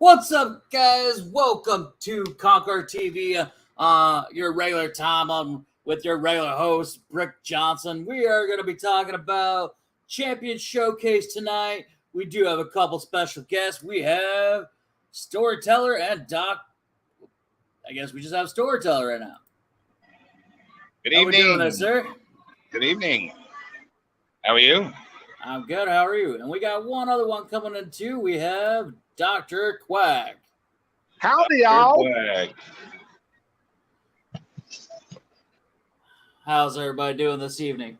What's up, guys? Welcome to Conqueror TV. Your regular time with your regular host, Brick Johnson. We are going to be talking about Champion Showcase tonight. We do have a couple special guests. We have Storyteller and Doc. I guess we just have Storyteller right now. Good How evening. we doing there, sir? Good evening. How are you? I'm good. How are you? And we got one other one coming in too. We have Dr. Quack. Howdy, y'all. Quack. How's everybody doing this evening?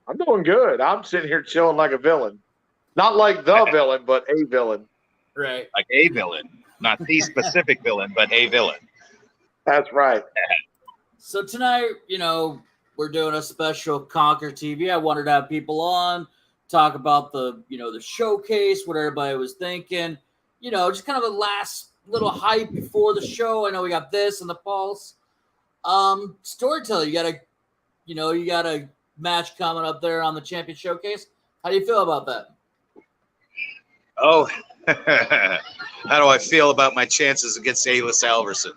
I'm doing good. I'm sitting here chilling like a villain. Not like the villain, but a villain. Right. Like a villain. Not the specific villain, but a villain. That's right. So tonight, we're doing a special Conquer TV. I wanted to have people on, talk about the showcase, what everybody was thinking, just kind of a last little hype before the show. I know we got this and the Pulse. Storyteller, you got a match coming up there on the Champion Showcase. How do you feel about that? Oh, how do I feel about my chances against Alis Alverson?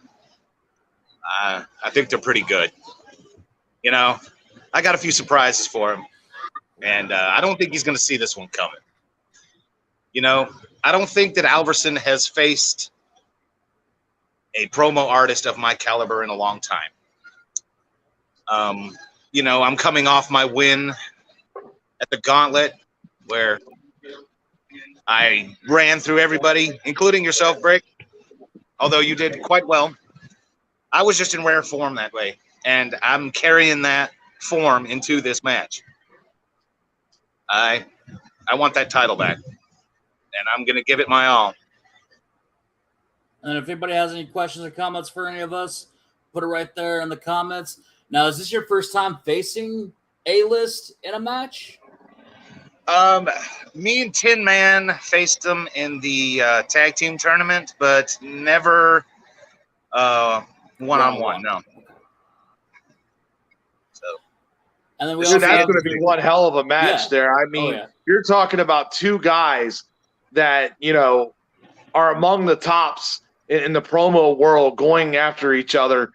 I think they're pretty good. I got a few surprises for him, and I don't think he's going to see this one coming. I don't think that Alverson has faced a promo artist of my caliber in a long time. I'm coming off my win at the Gauntlet, where I ran through everybody, including yourself, Brick, although you did quite well. I was just in rare form that way, and I'm carrying that form into this match. I want that title back, and I'm going to give it my all. And if anybody has any questions or comments for any of us, put it right there in the comments. Now, is this your first time facing A-List in a match? Me and Tin Man faced them in the tag team tournament, but never one-on-one, no. So, and then we Dude, also that's have going to be one hell of a match there. I mean, You're talking about two guys that, are among the tops in the promo world going after each other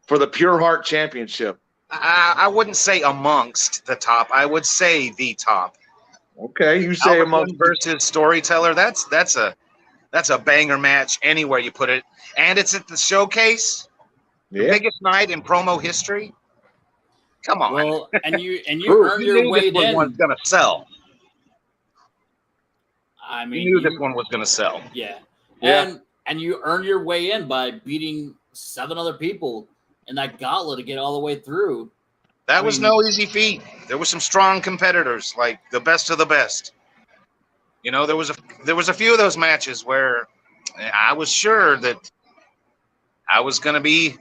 for the Pure Heart Championship. I wouldn't say amongst the top. I would say the top. Okay, you say amongst versus Storyteller. That's a banger match anywhere you put it, and it's at the showcase, the biggest night in promo history. Come on, well, and you earned your way in. This one's gonna sell. I mean, you knew this one was gonna sell. Yeah, and you earned your way in by beating 7 other people in that gauntlet to get all the way through. That was no easy feat. There were some strong competitors, like the best of the best. There was a few of those matches where I was sure that I was going to be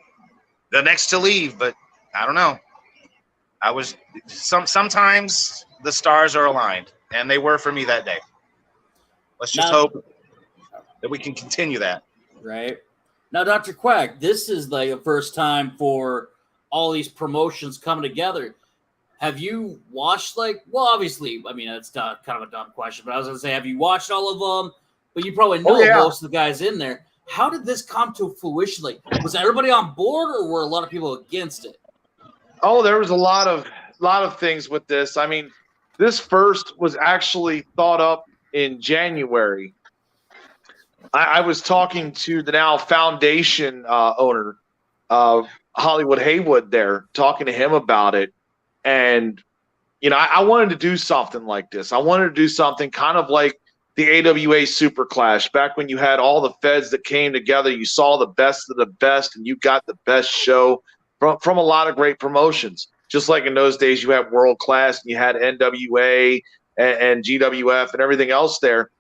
the next to leave, but I don't know. Sometimes the stars are aligned, and they were for me that day. Let's just hope that we can continue that. Right. Now, Dr. Quack, this is like the first time for all these promotions coming together. Have you watched obviously, I mean, that's kind of a dumb question, but I was going to say, have you watched all of them? But you probably know most of the guys in there. How did this come to fruition? Was everybody on board, or were a lot of people against it? Oh, there was a lot of things with this. I mean, this first was actually thought up in January. I was talking to the now foundation owner of Hollywood Haywood there, talking to him about it. And, I wanted to do something like this. I wanted to do something kind of like the AWA Super Clash, back when you had all the feds that came together. You saw the best of the best, and you got the best show from a lot of great promotions. Just like in those days, you had World Class, and you had NWA and GWF and everything else there,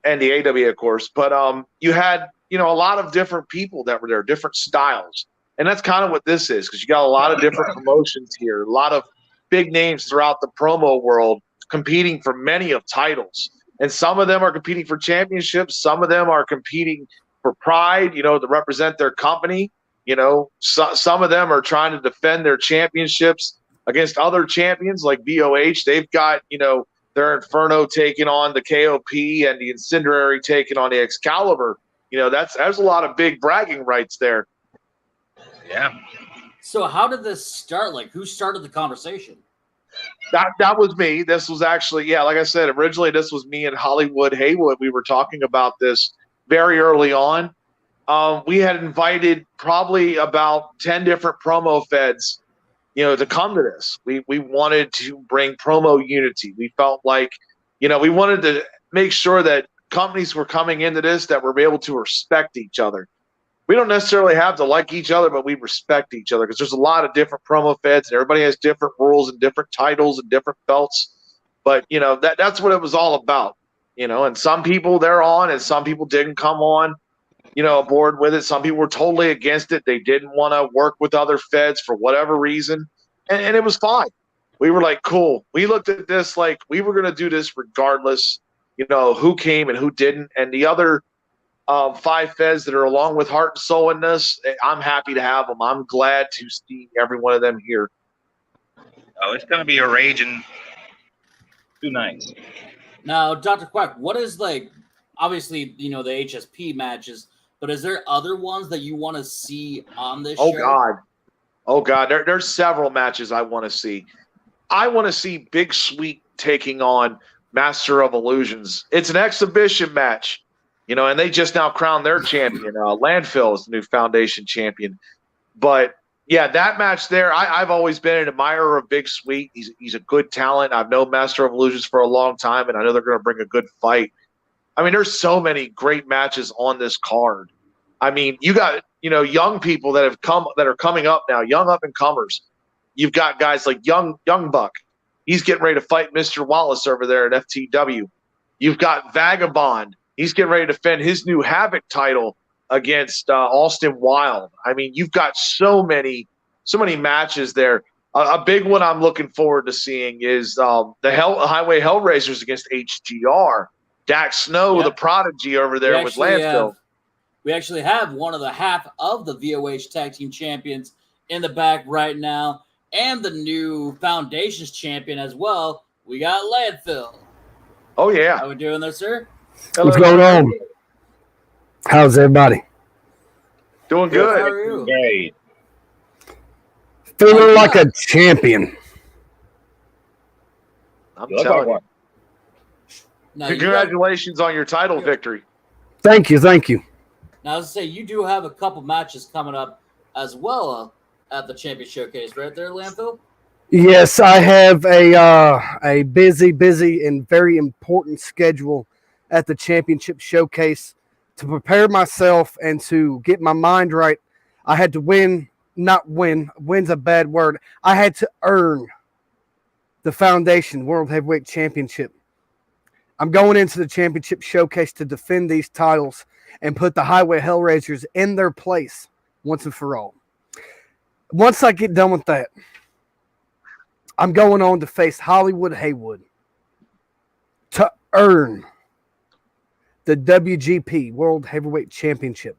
and the AWA, of course. But you had, a lot of different people that were there, different styles. And that's kind of what this is, because you got a lot of different promotions here, a lot of big names throughout the promo world competing for many of titles. And some of them are competing for championships. Some of them are competing for pride, to represent their company. Some of them are trying to defend their championships against other champions like VOH. They've got, their Inferno taking on the KOP and the Incendiary taking on the Excalibur. There's a lot of big bragging rights there. Yeah. So how did this start? Like, who started the conversation? That was me. This was actually, like I said, originally this was me and Hollywood Haywood. We were talking about this very early on. We had invited probably about 10 different promo feds, to come to this. We wanted to bring promo unity. We felt like, we wanted to make sure that companies were coming into this that were able to respect each other. We don't necessarily have to like each other, but we respect each other because there's a lot of different promo feds and everybody has different rules and different titles and different belts. But, that's what it was all about, and some people they're on and some people didn't come on, aboard with it. Some people were totally against it. They didn't want to work with other feds for whatever reason. And it was fine. We were like, cool. We looked at this like we were going to do this regardless, who came and who didn't. And the other 5 feds that are along with heart and soul in this, I'm happy to have them. I'm glad to see every one of them here. Oh, it's going to be a raging 2 nights. Now, Dr. Quack, what is obviously, the HSP matches, but is there other ones that you want to see on this show? Oh, God. There's several matches I want to see. I want to see Big Sweet taking on Master of Illusions. It's an exhibition match. And they just now crowned their champion. Landfill is the new Foundation champion. But, yeah, that match there, I've always been an admirer of Big Sweet. He's a good talent. I've known Master of Illusions for a long time, and I know they're going to bring a good fight. I mean, there's so many great matches on this card. I mean, you got, young people that are coming up now, young up-and-comers. You've got guys like Young Buck. He's getting ready to fight Mr. Wallace over there at FTW. You've got Vagabond. He's getting ready to defend his new Havoc title against Austin Wilde. I mean, you've got so many matches there. A big one I'm looking forward to seeing is the Highway Hellraisers against HGR. Dax Snow, the prodigy over there with Landfill. We actually have one of the half of the VOH Tag Team Champions in the back right now, and the new Foundations Champion as well. We got Landfill. Oh, yeah. How we doing there, sir? Hello. What's going on? How's everybody? Doing good. How are you? Great. Feeling like a champion. I'm telling you. Now, congratulations on your title victory. Thank you. Now, I was to say, you do have a couple matches coming up as well at the Champion Showcase, right there, Landfill? Yes, I have a busy and very important schedule at the Championship Showcase. To prepare myself and to get my mind right, I had to win's a bad word. I had to earn the Foundation World Heavyweight Championship. I'm going into the Championship Showcase to defend these titles and put the Highway Hellraisers in their place once and for all. Once I get done with that, I'm going on to face Hollywood Haywood to earn the WGP World Heavyweight Championship.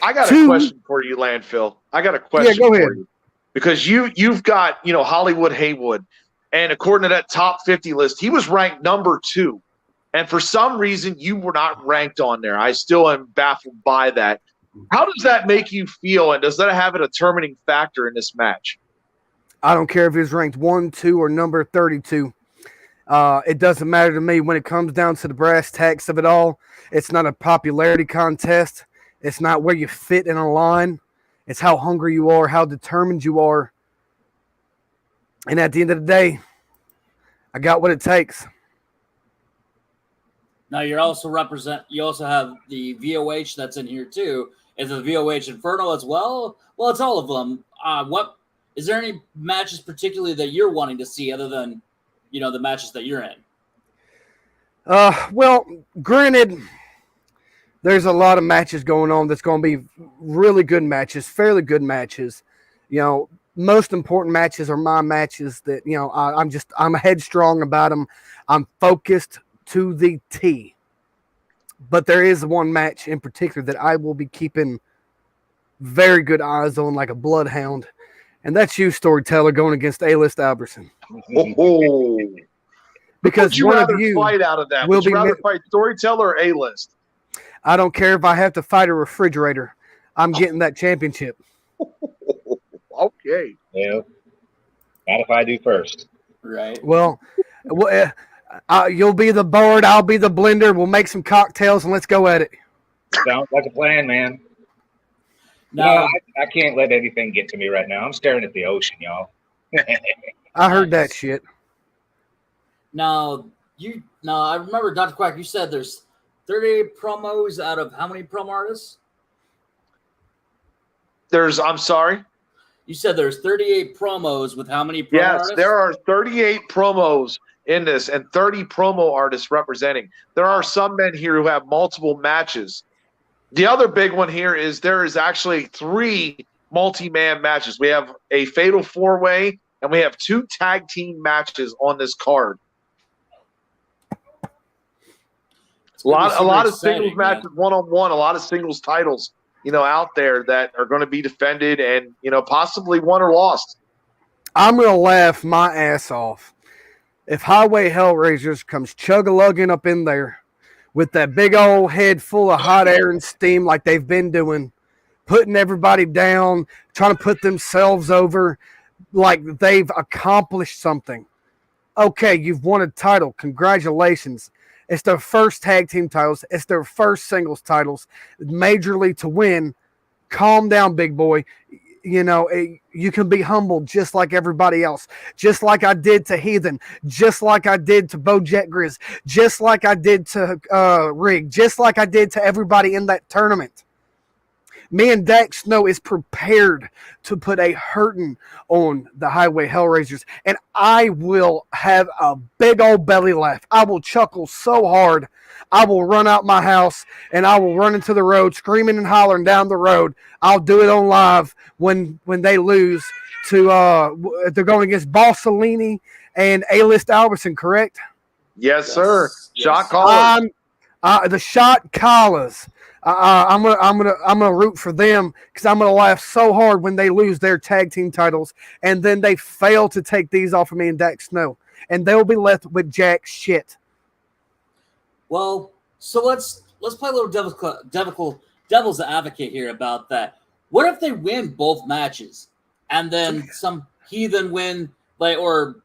I got a question for you, Landfill. Go ahead. You. Because you've got, Hollywood Haywood, and according to that top 50 list, he was ranked number 2. And for some reason, you were not ranked on there. I still am baffled by that. How does that make you feel, and does that have a determining factor in this match? I don't care if he's ranked 1, 2, or number 32. It doesn't matter to me when it comes down to the brass tacks of it all. It's not a popularity contest. It's not where you fit in a line. It's how hungry you are, how determined you are. And at the end of the day, I got what it takes. Now you also have the VOH that's in here too. Is it the VOH Inferno as well? Well, it's all of them. What is there any matches particularly that you're wanting to see other than the matches that you're in? Well, granted, there's a lot of matches going on that's going to be really good matches, fairly good matches. Most important matches are my matches that, I'm headstrong about them. I'm focused to the T. But there is one match in particular that I will be keeping very good eyes on like a bloodhound. And that's you, storyteller, going against A-List Albertson. Oh. Because Would you one of rather you fight out of that? will Would you be rather fight Storyteller or A-List? I don't care if I have to fight a refrigerator. I'm getting that championship. Okay. Yeah. Not if I do first. Right. Well, you'll be the board. I'll be the blender. We'll make some cocktails and let's go at it. Sounds like a plan, man. Now, No, I can't let anything get to me right now. I'm staring at the ocean, y'all. I heard that shit. now, I remember, Dr. Quack, you said there's 38 promos out of how many promo artists? I'm sorry? You said there's 38 promos with how many promo Yes, artists? there are 38 promos in this and 30 promo artists representing. There are some men here who have multiple matches. The other big one here is there is actually 3 multi-man matches. We have a fatal 4-way and we have 2 tag team matches on this card. A lot of singles matches, one-on-one, a lot of singles titles, out there that are going to be defended and, possibly won or lost. I'm going to laugh my ass off if Highway Hellraisers comes chug-a-lugging up in there with that big old head full of hot air and steam like they've been doing, putting everybody down, trying to put themselves over like they've accomplished something. Okay, you've won a title. Congratulations. It's their first tag team titles. It's their first singles titles, majorly to win. Calm down, big boy. You can be humbled just like everybody else. Just like I did to Heathen. Just like I did to Bojack Grizz. Just like I did to Rig. Just like I did to everybody in that tournament. Me and Dak Snow is prepared to put a hurting on the Highway Hellraisers, and I will have a big old belly laugh. I will chuckle so hard, I will run out my house, and I will run into the road, screaming and hollering down the road. I'll do it on live when they lose to they're going against Bossellini and A-List Albertson, correct? Yes, sir. Yes. Shot caller. The shot callers. I'm gonna root for them because I'm gonna laugh so hard when they lose their tag team titles and then they fail to take these off of me and Dak Snow, and they'll be left with jack shit. Well, so let's play a little devil's advocate here about that. What if they win both matches and then some heathen win, or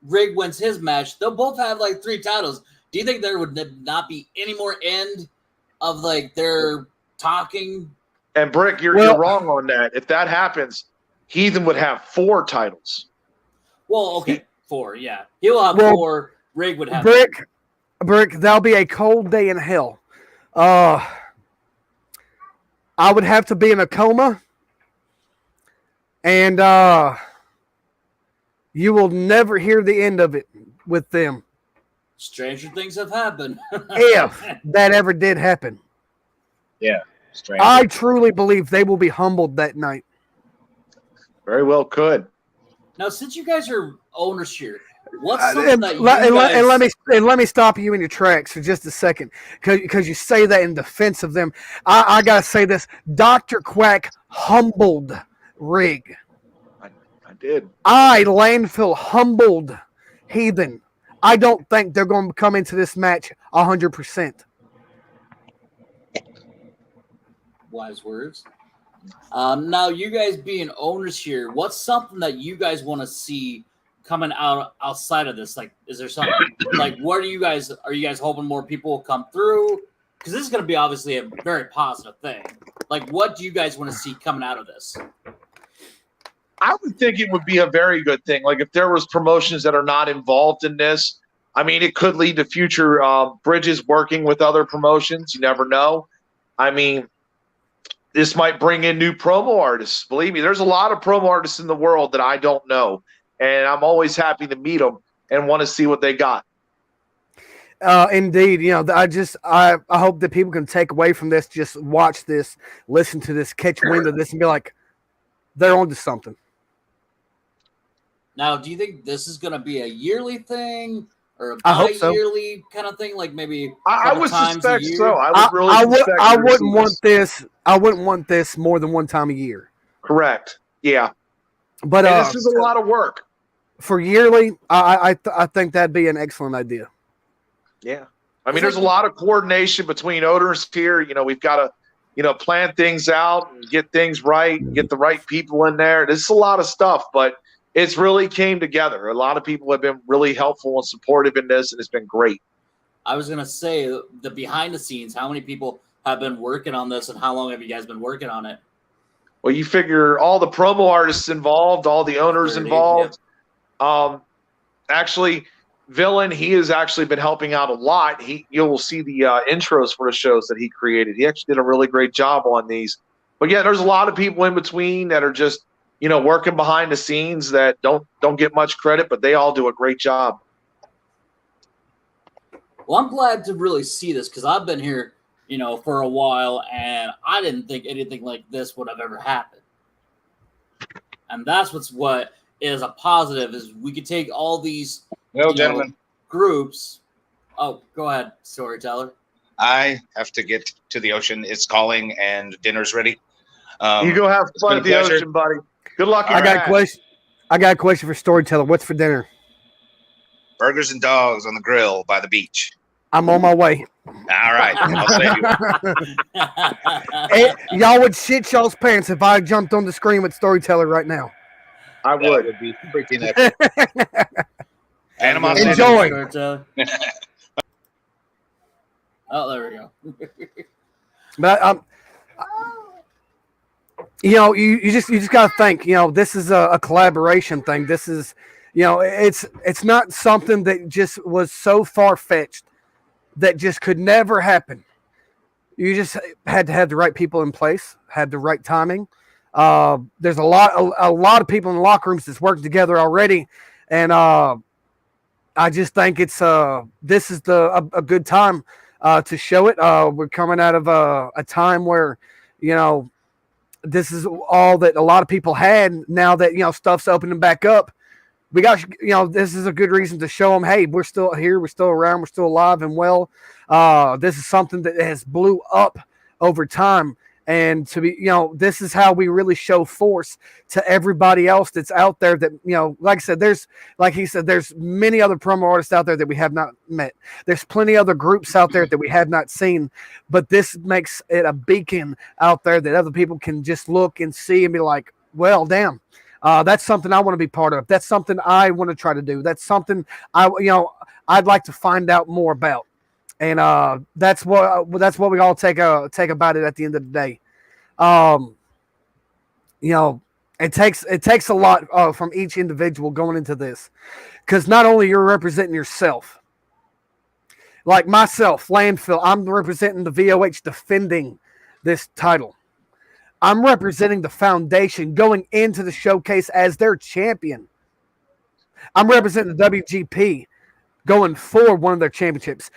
Rig wins his match? They'll both have 3 titles. Do you think there would not be any more end of their talking? And Brick, you're wrong on that. If that happens, Heathen would have 4 titles. Well, okay, 4, yeah. He'll have 4. Rig would have Brick, that'll be a cold day in hell. I would have to be in a coma, and you will never hear the end of it with them. Stranger things have happened. If that ever did happen. Yeah. Strange. I truly believe they will be humbled that night. Very well could. Now, since you guys are owners here, what's something that you guys... and let me stop you in your tracks for just a second, because you say that in defense of them. I gotta say this: Dr. Quack humbled Rig. I did. Landfill humbled Heathen. I don't think they're going to come into this match 100%. Wise words. Now, you guys being owners here, what's something that you guys want to see coming outside of this? Is there something what are you guys hoping more people will come through? Because this is going to be obviously a very positive thing. What do you guys want to see coming out of this? I would think it would be a very good thing. If there was promotions that are not involved in this, I mean, it could lead to future bridges working with other promotions. You never know. I mean, this might bring in new promo artists. Believe me, there's a lot of promo artists in the world that I don't know, and I'm always happy to meet them and want to see what they got. Indeed, I hope that people can take away from this, just watch this, listen to this, catch wind of this, and be like, they're onto something. Now, do you think this is going to be a yearly thing or a I hope so. bi-yearly kind of thing? Maybe I would times suspect a year? so. I wouldn't want this. I wouldn't want this more than one time a year. Correct. Yeah. But And this is a lot of work. For yearly, I think that'd be an excellent idea. Yeah. I mean, there's a lot of coordination between owners here. You know, we've got to, plan things out and get things right, get the right people in there. This is a lot of stuff, but it's really came together. A lot of people have been really helpful and supportive in this, and it's been great. I was going to say the behind the scenes, how many people have been working on this and how long have you guys been working on it? Well, you figure all the promo artists involved, all the owners involved. Actually, Villain, he has actually been helping out a lot. You'll see the intros for the shows that he created. He actually did a really great job on these. But yeah, there's a lot of people in between that are just, working behind the scenes that don't get much credit, but they all do a great job. Well, I'm glad to really see this because I've been here, for a while, and I didn't think anything like this would have ever happened. And that's what is a positive is we could take all these gentlemen, groups. Oh, go ahead, storyteller. I have to get to the ocean. It's calling, and dinner's ready. You go have fun at the ocean, buddy. Good luck. I got a question for storyteller. What's for dinner? Burgers and dogs on the grill by the beach. I'm on my way. All right. I'll save you. Y'all would shit y'all's pants if I jumped on the screen with storyteller right now. I would. That would be freaking epic. Panama City. Enjoy. Oh, there we go. But you just got to think. This is a collaboration thing. This is, it's not something that just was so far fetched that just could never happen. You just had to have the right people in place, had the right timing. There's a lot of people in the locker rooms that's working together already, and I just think it's this is a good time to show it. We're coming out of a time where this is all that a lot of people had. Now that stuff's opening back up, we got this is a good reason to show them, hey, we're still here, we're still around, we're still alive and well. This is something that has blew up over time. And to be, this is how we really show force to everybody else that's out there that, like I said, there's many other promo artists out there that we have not met. There's plenty other groups out there that we have not seen, but this makes it a beacon out there that other people can just look and see and be like, well, damn, that's something I want to be part of. That's something I want to try to do. That's something I'd like to find out more about. And that's what we all take about it at the end of the day. It takes a lot from each individual going into this, because not only you're representing yourself, like myself, Landfill, I'm representing the VOH defending this title. I'm representing the foundation going into the showcase as their champion. I'm representing the WGP going for one of their championships,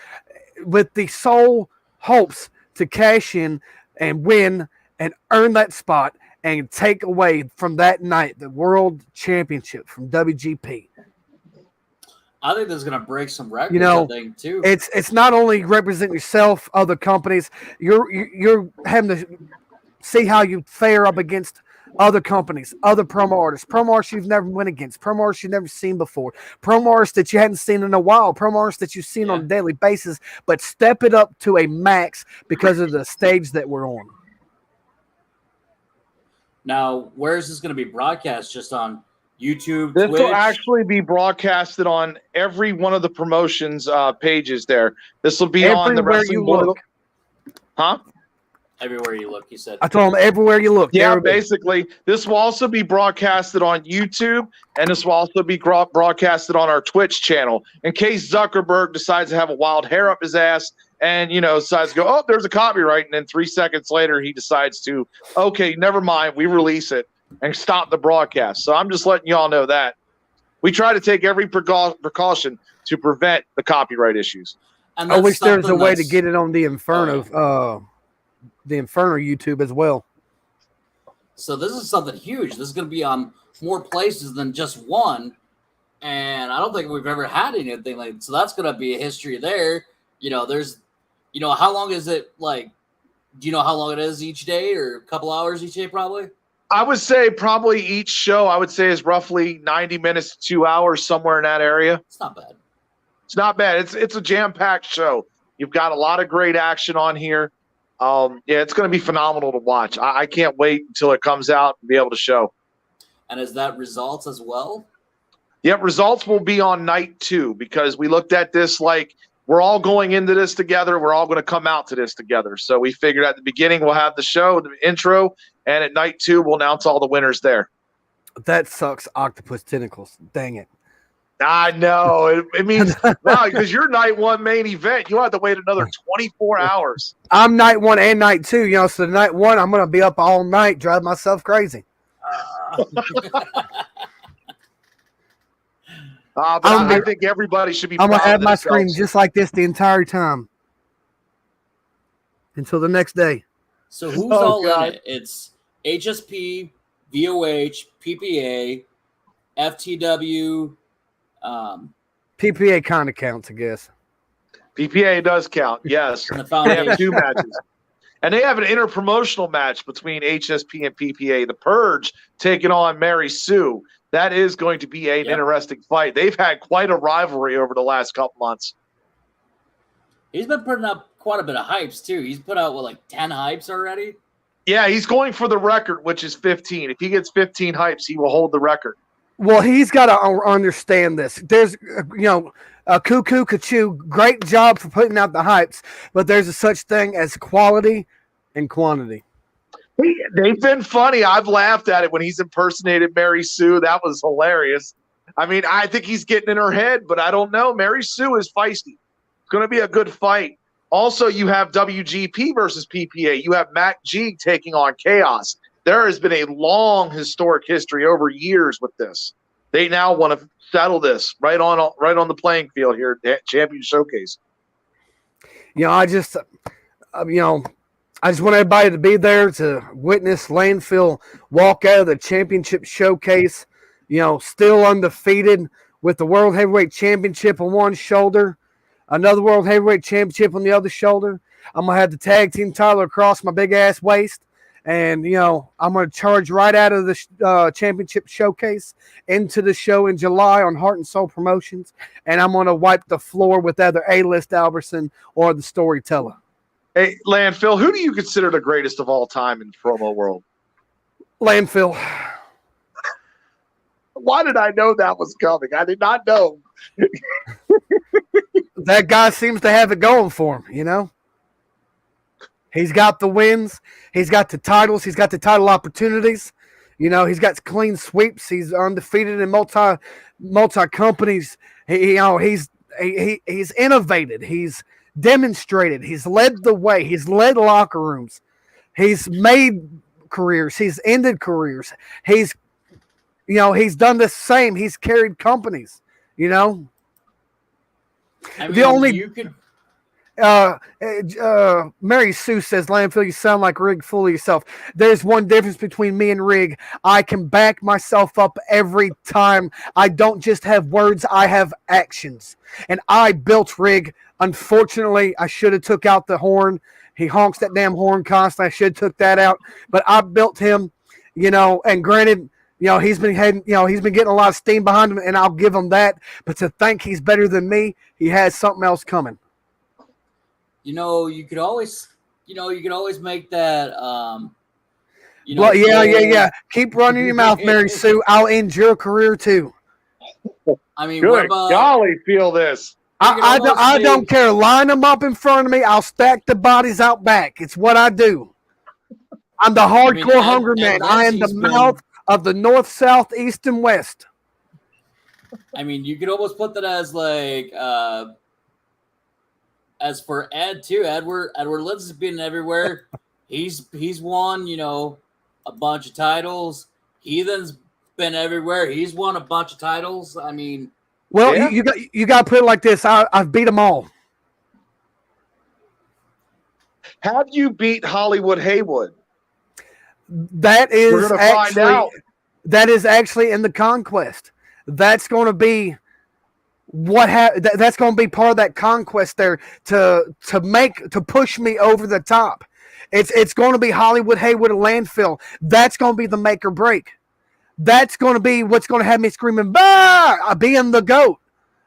with the sole hopes to cash in and win and earn that spot and take away from that night the world championship from WGP. I think this is going to break some records. I think too. It's not only represent yourself, other companies. You're having to see how you fare up against other companies, other promo artists you've never went against, promo artists you've never seen before, promo artists that you hadn't seen in a while, promo artists that you've seen on a daily basis, but step it up to a max because of the stage that we're on. Now, where is this going to be broadcast? Just on YouTube, This Twitch? will actually be broadcasted on every one of the promotions pages there. This will be on the Wrestling Boiler. Huh? Everywhere you look, you said. I told them everywhere you look. Yeah, basically. This will also be broadcasted on YouTube, and this will also be broadcasted on our Twitch channel. In case Zuckerberg decides to have a wild hair up his ass and, decides to go, oh, there's a copyright, and then 3 seconds later he decides to, okay, never mind, we release it and stop the broadcast. So I'm just letting y'all know that. We try to take every precaution to prevent the copyright issues. And I wish there was a way to get it on the Inferno YouTube as well. So this is something huge. This is going to be on more places than just one. And I don't think we've ever had anything like, so that's going to be a history there. There's, how long is it like, do you know how long it is each day or a couple hours each day probably? I would say probably each show I would say is roughly 90 minutes to 2 hours, somewhere in that area. It's not bad. It's not bad. It's a jam-packed show. You've got a lot of great action on here. Yeah, it's going to be phenomenal to watch. I can't wait until it comes out and be able to show. And is that results as well? Yep, results will be on night 2 because we looked at this like we're all going into this together. We're all going to come out to this together. So we figured at the beginning we'll have the show, the intro, and at night 2 we'll announce all the winners there. That sucks, Octopus Tentacles. Dang it. I know. It means wow, because you're night 1 main event. You have to wait another 24 hours. I'm night 1 and night 2, so night 1 I'm going to be up all night, drive myself crazy. But I think everybody should be. I'm going to have my themselves. screen just like this the entire time until the next day. So who's all in it? It's HSP, VOH, PPA, FTW. PPA kind of counts, I guess. PPA does count, yes. And the They Foundation. have 2 matches. And they have an interpromotional match between HSP and PPA. The Purge taking on Mary Sue. That is going to be an interesting fight. They've had quite a rivalry over the last couple months. He's been putting up quite a bit of hypes, too. He's put out, 10 hypes already? Yeah, he's going for the record, which is 15. If he gets 15 hypes, he will hold the record. Well, he's got to understand this. There's, Cuckoo Kachoo, great job for putting out the hypes, but there's a such thing as quality and quantity. They've been funny. I've laughed at it when he's impersonated Mary Sue. That was hilarious. I mean, I think he's getting in her head, but I don't know. Mary Sue is feisty. It's going to be a good fight. Also, you have WGP versus PPA. You have Mac G taking on Chaos. There has been a long historic history over years with this. They now want to settle this right on the playing field here at Champion Showcase. I just want everybody to be there to witness Landfill walk out of the championship showcase, still undefeated with the World Heavyweight Championship on one shoulder, another World Heavyweight Championship on the other shoulder. I'm going to have the tag team title across my big-ass waist. And, I'm going to charge right out of the championship showcase into the show in July on Heart and Soul Promotions. And I'm going to wipe the floor with either A-List Albertson or the Storyteller. Hey, Landfill, who do you consider the greatest of all time in promo world? Landfill. Why did I know that was coming? I did not know. That guy seems to have it going for him, He's got the wins. He's got the titles. He's got the title opportunities. He's got clean sweeps. He's undefeated in multi companies. He's innovated. He's demonstrated. He's led the way. He's led locker rooms. He's made careers. He's ended careers. He's done the same. He's carried companies. I mean, The only- you could. Mary Sue says, Landfill, you sound like Rig full of yourself. There's one difference between me and Rig. I can back myself up every time. I don't just have words, I have actions. And I built Rig. Unfortunately, I should have took out the horn. He honks that damn horn constantly. I should have took that out. But I built him, and granted, he's been getting a lot of steam behind him, and I'll give him that. But to think he's better than me, he has something else coming. You could always make that. Well, yeah. Keep running your mouth, Mary Sue. I'll end your career too. I mean, what Good about? golly, feel this. I don't care. Line them up in front of me. I'll stack the bodies out back. It's what I do. I'm the hardcore hunger man. I am the mouth of the north, south, east, and west. I mean, you could almost put that as as for Ed too. Edward Litz has been everywhere. He's won, a bunch of titles. Heathen's been everywhere. He's won a bunch of titles. I mean, well, yeah. you got to put it like this. I've beat them all. Have you beat Hollywood Haywood? That is actually in the conquest. That's going to be that's going to be part of that conquest there to push me over the top. It's going to be Hollywood Haywood or Landfill. That's going to be the make or break. That's going to be what's going to have me screaming, bah, being the GOAT.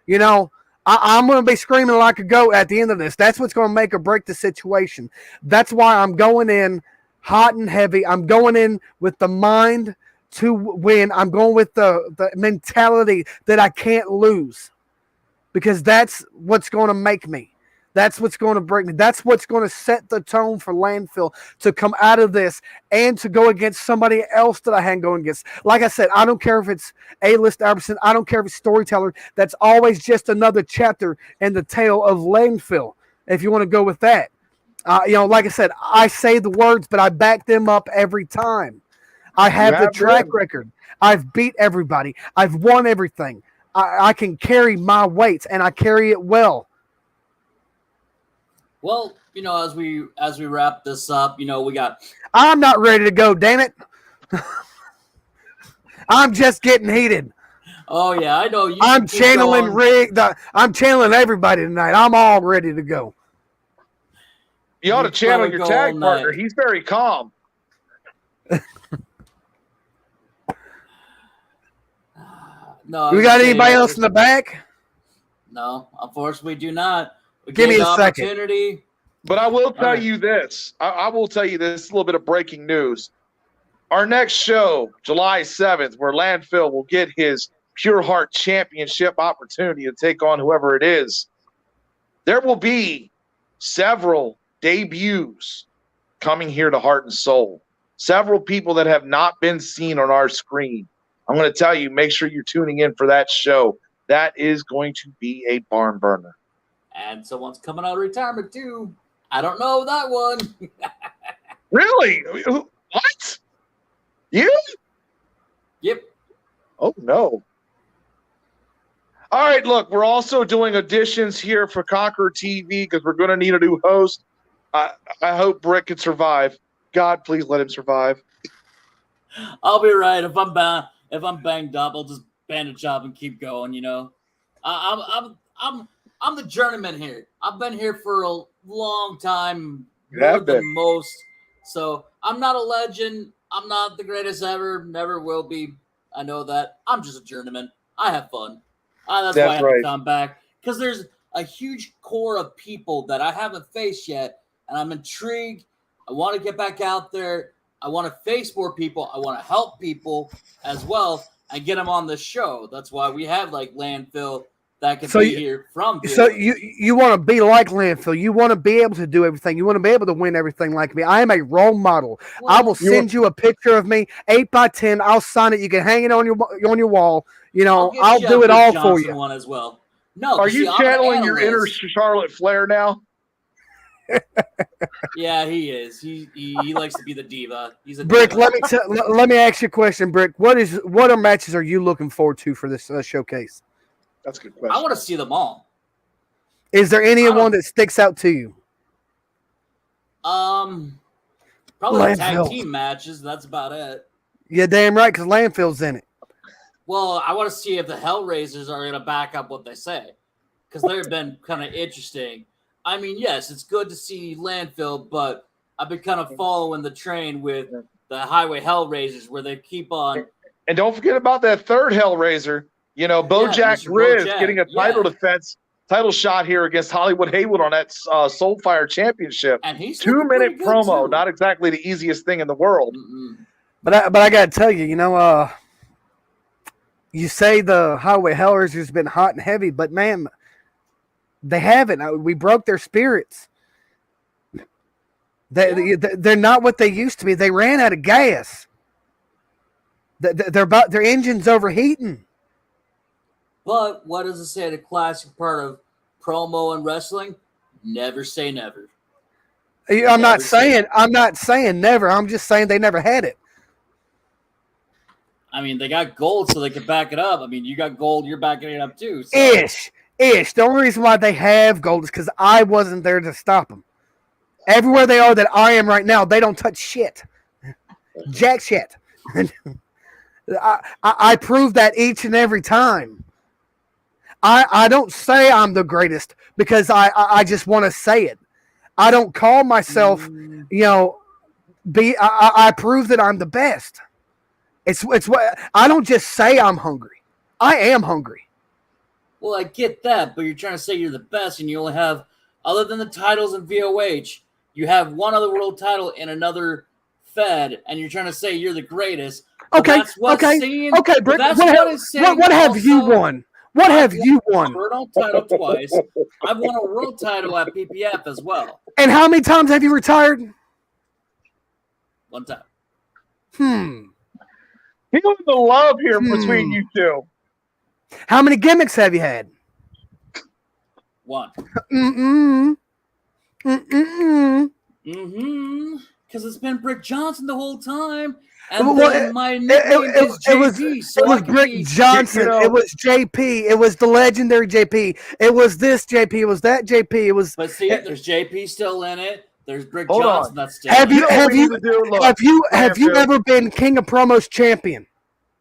You know, I'm going to be screaming like a goat at the end of this. That's what's going to make or break the situation. That's why I'm going in hot and heavy. I'm going in with the mind to win. I'm going with the mentality that I can't lose, because that's what's going to make me. That's what's going to break me. That's what's going to set the tone for Landfill to come out of this and to go against somebody else that I hadn't going against. Like I said, I don't care if it's A-list Albertson. I don't care if it's Storyteller. That's always just another chapter in the tale of Landfill, if you want to go with that. Like I said, I say the words, but I back them up every time. I have the track record. I've beat everybody. I've won everything. I can carry my weight, and I carry it well. Well, as we wrap this up, we got. I'm not ready to go. Damn it! I'm just getting heated. Oh yeah, I know. I'm channeling Rick. I'm channeling everybody tonight. I'm all ready to go. You ought to channel your tag partner. He's very calm. No, we got anybody else in the back? No, unfortunately, we do not. Give me a second. But I will tell you this. I will tell you this, a little bit of breaking news. Our next show, July 7th, where Landfill will get his Pure Heart Championship opportunity to take on whoever it is, there will be several debuts coming here to Heart and Soul. Several people that have not been seen on our screen. I'm going to tell you, make sure you're tuning in for that show. That is going to be a barn burner. And someone's coming out of retirement, too. I don't know that one. Really? What? You? Yep. Oh, no. All right, look, we're also doing auditions here for Conqueror TV because we're going to need a new host. I hope Brick can survive. God, please let him survive. I'll be right. If I'm banged up, I'll just bandage up and keep going, I'm the journeyman here. I've been here for a long time, more than most. So I'm not a legend. I'm not the greatest ever. Never will be. I know that. I'm just a journeyman. I have fun. That's why I have to come back, because there's a huge core of people that I haven't faced yet, and I'm intrigued. I want to get back out there. I want to face more people. I want to help people as well and get them on the show. That's why we have like Landfill that can be here from here. So you want to be like Landfill. You want to be able to do everything. You want to be able to win everything like me. I am a role model. Well, I will send you a picture of me, 8x10. I'll sign it. You can hang it on your wall. I'll do it all for you. One as well. No, are you channeling your inner Charlotte Flair now? Yeah, he is. He likes to be the diva. He's a Brick. diva. Let me ask you a question, Brick. What are matches are you looking forward to for this showcase? That's a good question. I want to see them all. Is there one that sticks out to you? Probably the tag team matches. That's about it. Yeah, damn right, because Landfill's in it. Well, I want to see if the Hellraisers are going to back up what they say, because they've been kind of interesting. I mean, yes, it's good to see Landfill, but I've been kind of following the train with the Highway Hellraisers, where they keep on. And don't forget about that third Hellraiser. Bojack Riz getting a title shot here against Hollywood Haywood on that Soulfire Championship. And he's 2-minute promo, too. Not exactly the easiest thing in the world. Mm-mm. But I got to tell you, you say the Highway Hellraisers been hot and heavy, but man, they haven't. We broke their spirits. They're not what they used to be. They ran out of gas. Their engine's overheating. But what does it say? The classic part of promo and wrestling: never say never. I'm not saying never. I'm just saying they never had it. I mean, they got gold, so they can back it up. I mean, you got gold, you're backing it up too. So. Ish. The only reason why they have gold is because I wasn't there to stop them. Everywhere they are that I am right now, they don't touch shit. Jack shit. I prove that each and every time. I don't say I'm the greatest because I just want to say it. I don't call myself, I prove that I'm the best. It's what I don't just say I'm hungry. I am hungry. Well, I get that, but you're trying to say you're the best, and you only have, other than the titles in VOH, you have one other world title in another Fed, and you're trying to say you're the greatest. Okay, Britt. What have you won? What have you won? World title twice. I've won a world title at PPF as well. And how many times have you retired? One time. Feeling the love here between you two. How many gimmicks have you had? One. Because it's been Brick Johnson the whole time. And then my nickname is JP. It was Brick Johnson. It was JP. It was the legendary JP. It was this JP. It was that JP. It was. But see, there's JP still in it. There's Brick Johnson. That's still. Have you ever been King of Promos champion?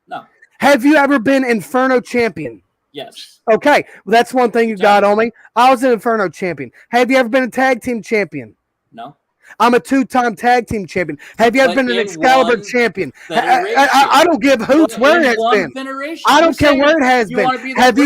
No. Have you ever been Inferno champion? Yes. Okay, well, that's one thing you got on me. I was an Inferno champion. Have you ever been a tag team champion? No. I'm a 2-time tag team champion. Have you ever been an Excalibur champion? I don't give hoots where it has been. I don't care where it has been. Have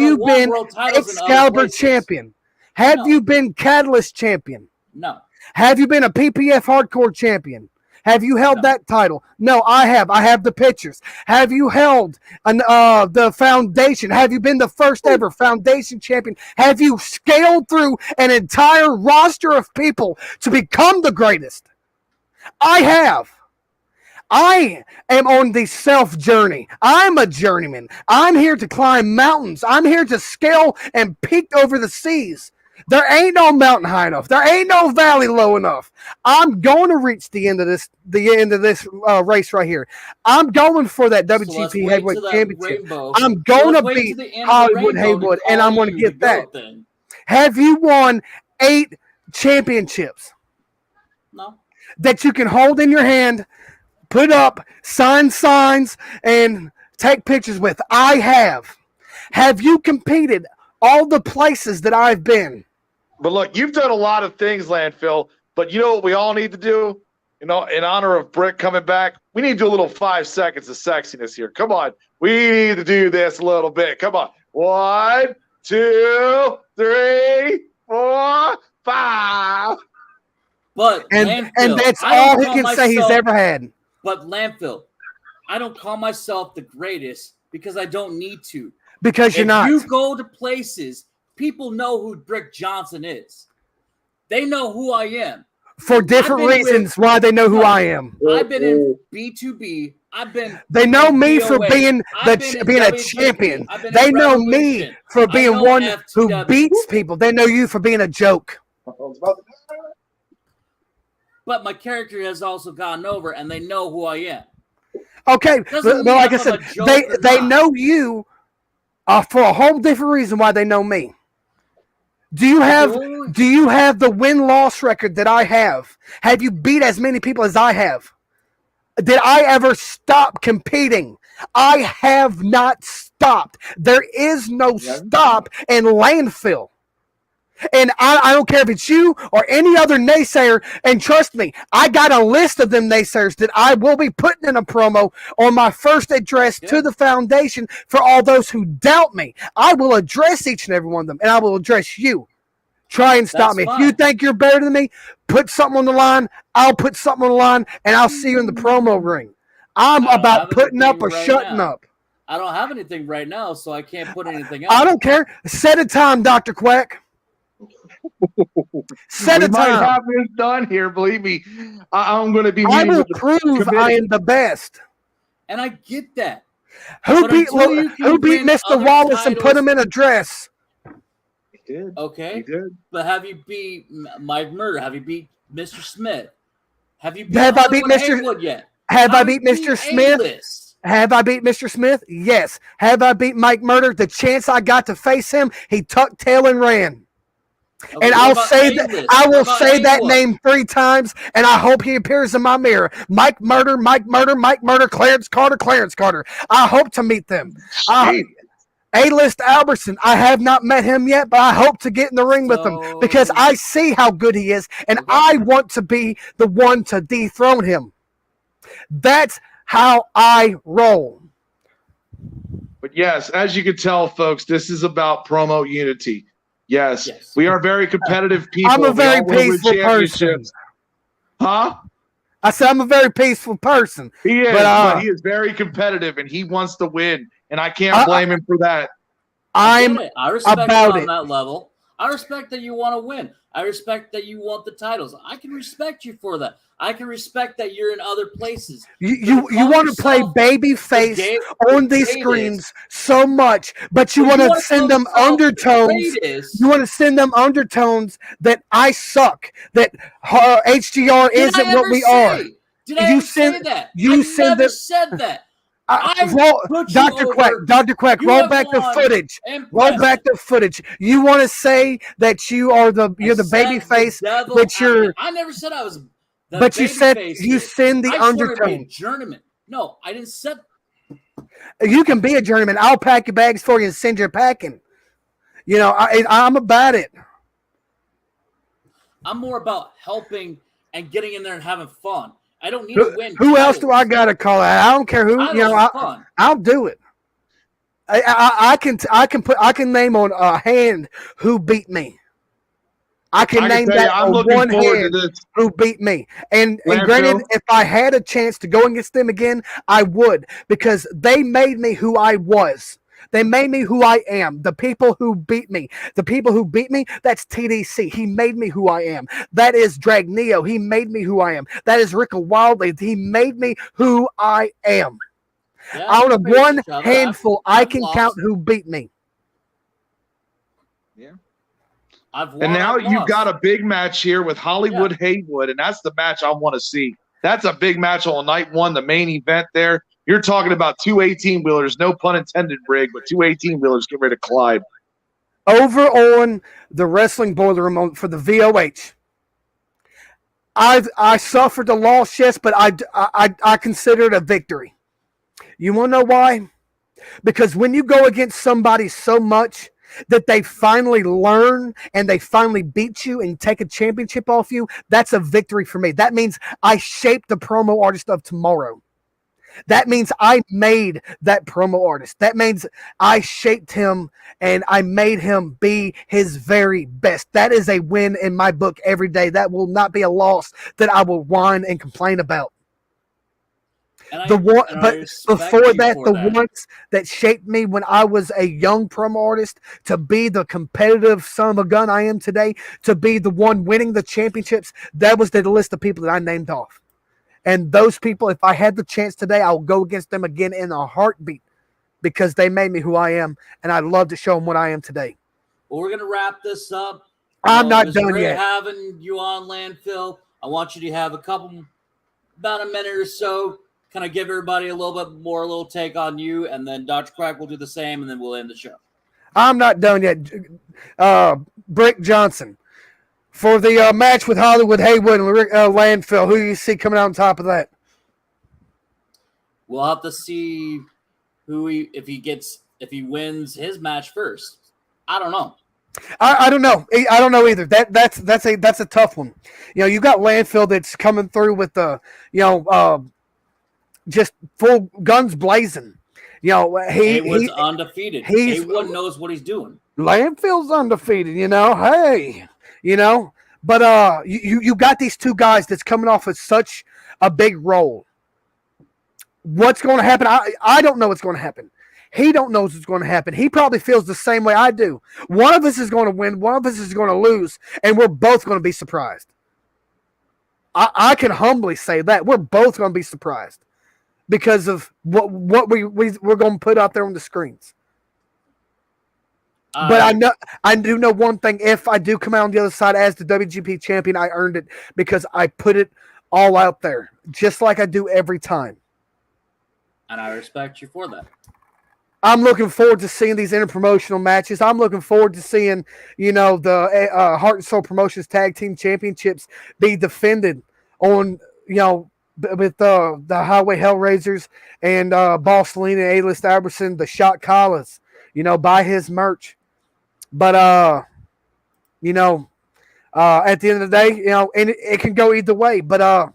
you been Excalibur champion? Have you been Catalyst champion? No. Have you been a PPF Hardcore champion? Have you held that title? No, I have. I have the pictures. Have you held the foundation? Have you been the first ever foundation champion? Have you scaled through an entire roster of people to become the greatest? I have. I am on the self journey. I'm a journeyman. I'm here to climb mountains. I'm here to scale and peak over the seas. There ain't no mountain high enough. There ain't no valley low enough. I'm going to reach the end of this race right here. I'm going for that WGP Heavyweight Championship. I'm going to beat Hollywood Haywood, and I'm going to get that. Have you won 8 championships? No. That you can hold in your hand, put up, sign signs, and take pictures with? I have. Have you competed all the places that I've been? But look, you've done a lot of things, Landfill, but you know what we all need to do? In honor of Brick coming back, we need to do a little 5 seconds of sexiness here. Come on. We need to do this a little bit. Come on. 1, 2, 3, 4, 5. But and that's all he can say he's ever had. But Landfill, I don't call myself the greatest because I don't need to. Because you're not. If you go to places, people know who Brick Johnson is. They know who I am. For different reasons why they know who I am. I've been in B2B. They know me for being a champion. They know me for being one who beats people. They know you for being a joke. But my character has also gotten over, and they know who I am. Okay, but like I said, they know you for a whole different reason why they know me. Do you have the win-loss record that I have? Have you beat as many people as I have? Did I ever stop competing? I have not stopped. There is no stop in Landfill. And I don't care if it's you or any other naysayer. And trust me, I got a list of them naysayers that I will be putting in a promo on my first address to the foundation for all those who doubt me. I will address each and every one of them, and I will address you. Try and stop me. Fine. If you think you're better than me, put something on the line. I'll put something on the line, and I'll see you in the promo ring. I'm about putting up or shutting up. I don't have anything right now, so I can't put anything up. I don't care. Set a time, Dr. Quack. Set a time. Might have this done here. Believe me, I'm going to be. I will prove I am the best. And I get that. Who beat Mr. Wallace and put him in a dress? He did. Okay. He did. But have you beat Mike Murder? Have you beat Mr. Smith? Have you beat Haywood yet? Have I beat Mr. Smith? Have I beat Mr. Smith? Yes. Have I beat Mike Murder? The chance I got to face him, he tucked tail and ran. Okay, and I will say that name 3 times, and I hope he appears in my mirror. Mike Murder, Clarence Carter. I hope to meet them. And A-List Albertson, I have not met him yet, but I hope to get in the ring with him because I see how good he is, and I want to be the one to dethrone him. That's how I roll. But yes, as you can tell, folks, this is about promo unity. Yes. We are very competitive people. I'm a very peaceful person. Huh? I said I'm a very peaceful person. He is, but he is very competitive, and he wants to win, and I can't blame him for that. I respect you on that level. I respect that you want to win. I respect that you want the titles. I can respect you for that. I can respect that you're in other places. You want to play baby face on these screens so much, but you want to send them undertones. You want to send them undertones that I suck, that HGR isn't what we are. Did I ever say that? I never said that. Dr. Quack, roll back the footage. Roll back the footage. You want to say that you're the baby face, but you're. I never said I was. But you said you send the undertone. Journeyman. No, I didn't say. You can be a journeyman. I'll pack your bags for you and send you packing. You know, I'm about it. I'm more about helping and getting in there and having fun. I don't need to win. Who else do I got to call out? I don't care who. I'll do it. I can name on a hand who beat me. I can name that on one hand who beat me. And granted, if I had a chance to go against them again, I would, because they made me who I was. They made me who I am. The people who beat me, that's TDC. He made me who I am. That is Dragneo. He made me who I am. That is Rick Wildley. He made me who I am. Out of one handful, I can count who beat me. Yeah. And now you've got a big match here with Hollywood Haywood, and that's the match I want to see. That's a big match on night one, the main event there. You're talking about two 18-wheelers, no pun intended, Brig, but two 18-wheelers get ready to collide. Over on the Wrestling Boiler Room for the VOH, I suffered a loss, yes, but I consider it a victory. You want to know why? Because when you go against somebody so much that they finally learn and they finally beat you and take a championship off you, that's a victory for me. That means I shaped the promo artist of tomorrow. That means I made that promo artist. That means I shaped him and I made him be his very best. That is a win in my book every day. That will not be a loss that I will whine and complain about. But before that, the ones that shaped me when I was a young promo artist to be the competitive son of a gun I am today, to be the one winning the championships, that was the list of people that I named off. And those people, if I had the chance today, I'll go against them again in a heartbeat because they made me who I am, and I'd love to show them what I am today. Well, we're going to wrap this up. I'm not done yet. Having you on, Landfill. I want you to have about a minute or so, kind of give everybody a little take on you, and then Dr. Quack will do the same, and then we'll end the show. I'm not done yet. Brick Johnson. For the match with Hollywood Haywood and Landfill, who do you see coming out on top of that? We'll have to see if he wins his match first. I don't know. I don't know. I don't know either. That's a tough one. You know, you got Landfill that's coming through with the just full guns blazing. You know, Haywood's undefeated. Haywood knows what he's doing. Landfill's undefeated. You know, hey. You know, but you got these two guys that's coming off of such a big role. What's going to happen? I don't know what's going to happen. He don't know what's going to happen. He probably feels the same way I do. One of us is going to win. One of us is going to lose, and we're both going to be surprised. I can humbly say that we're both going to be surprised because of what we're going to put out there on the screens. But I do know one thing. If I do come out on the other side as the WGP champion, I earned it because I put it all out there, just like I do every time. And I respect you for that. I'm looking forward to seeing these interpromotional matches. I'm looking forward to seeing, the Heart and Soul Promotions Tag Team Championships be defended on, with the Highway Hellraisers and Boss Lean and A-List Albertson, the Shot Collas. buy his merch. But at the end of the day, and it can go either way. But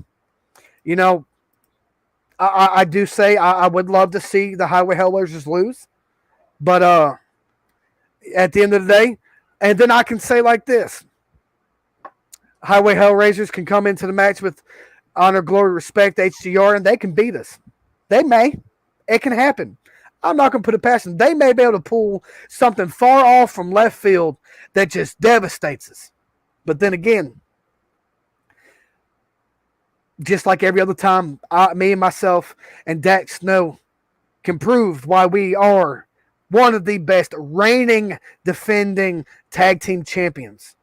I do say I would love to see the Highway Hellraisers lose. But at the end of the day, and then I can say like this: Highway Hellraisers can come into the match with honor, glory, respect, HGR, and they can beat us. They may. It can happen. I'm not going to put it past them. They may be able to pull something far off from left field that just devastates us. But then again, just like every other time, me and myself and Dax Snow can prove why we are one of the best reigning, defending tag team champions.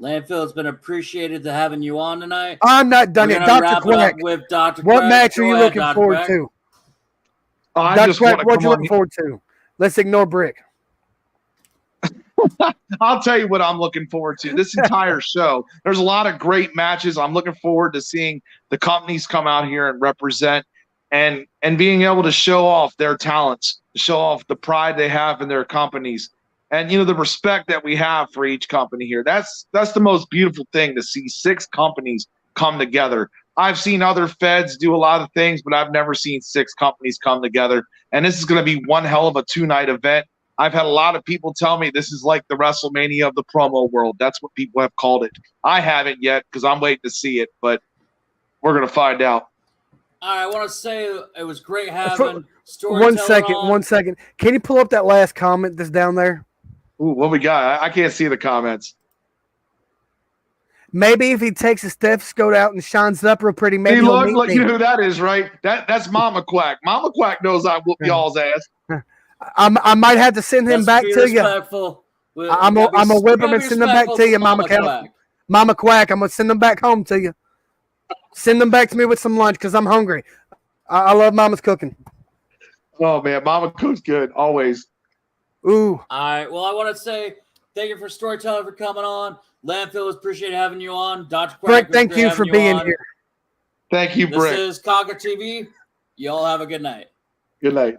Landfill, it's been appreciated to having you on tonight. I'm not done yet. Dr. Quack, with Dr. what Quack. match are Go you ahead, looking Dr. forward Quack. to? I Dr. just Quack, want to what come you on. looking forward to? Let's ignore Brick. I'll tell you what I'm looking forward to. This entire show, there's a lot of great matches. I'm looking forward to seeing the companies come out here and represent and being able to show off their talents, show off the pride they have in their companies, and the respect that we have for each company here. That's the most beautiful thing, to see 6 companies come together. I've seen other feds do a lot of things, but I've never seen 6 companies come together. And this is going to be one hell of a 2-night event. I've had a lot of people tell me this is like the WrestleMania of the promo world. That's what people have called it. I haven't yet because I'm waiting to see it, but we're going to find out. All right, I want to say it was great having Storyteller One second. Can you pull up that last comment that's down there? Ooh, what we got? I can't see the comments. Maybe if he takes his stethoscope out and shines it up real pretty, maybe Hey, he'll look, meet look, me. you know who that is, right? That's Mama Quack. Mama Quack knows I whoop y'all's ass. I might have to send him back to you. I'm gonna whip him and send him back to you, Mama Quack. Mama Quack, I'm gonna send him back home to you. Send them back to me with some lunch because I'm hungry. I love Mama's cooking. Oh man, Mama cooks good always. Ooh. All right. Well, I want to say thank you for Storyteller for coming on. Landfill, appreciate having you on. Dr. Brick, thank you for being here. Thank you, Brick. This is Conqueror TV. You all have a good night. Good night.